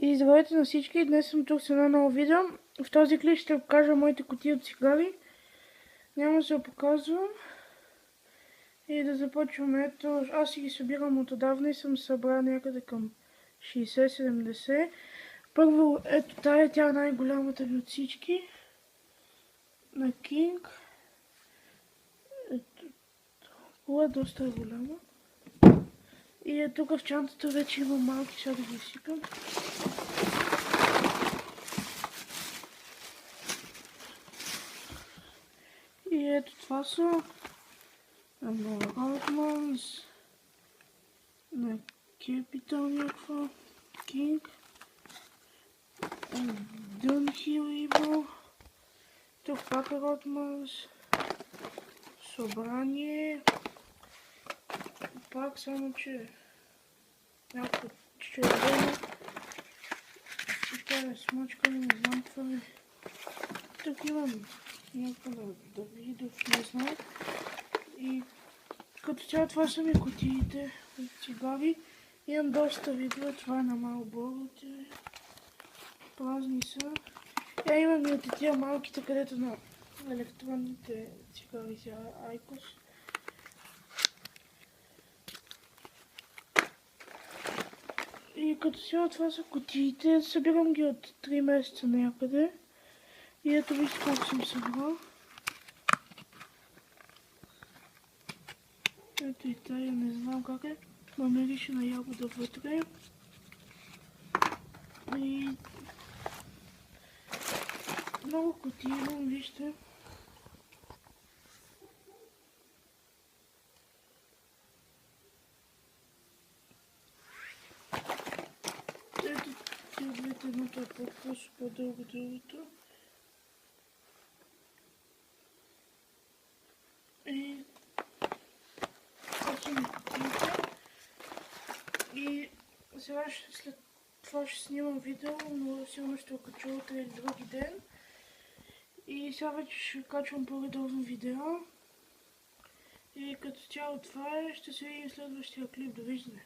И здравейте на всички, днес съм тук с едно ново видео. В този клип ще покажа моите кутии от цигари. Няма да се показвам. И да започваме. Ето, аз си ги събирам от отдавна и съм събрал някъде към 60-70. Първо, ето тая, тя е най-голямата ми от всички. На King. Ето, кола доста е голяма. И е тук в чантата вече има малки, сега да ги изсипам. И ето това са на Rothmans, на Capital някаква, King, Dunhill Evil, тук пак е Rothmans, Събрание, пак само че някакво червено, тя е смачкана, не знам това е. Тук имам някакво да видов, не знам. И като цяло това са ми кутиите от цигари. Имам доста видове, това е на Marlboro, празни са. Имам и от тия малките, където на електронните цигари са IQOS. И като цяло това са кутиите, събирам ги от 3 месеца някъде. И ето вижте колко съм събрал. Ето и тая, не знам как е, но мирише на ягода вътре. И много кутии имам, вижте. Ето тия двете, едното е по-късо, по-дълго другото. И това са ми кутиите. И сега след това ще снимам видео, но сигурно ще го кача утре или други ден. И сега вече ще качвам по-редовно видео. И като цяло това е, ще се видим в следващия клип. Довиждане!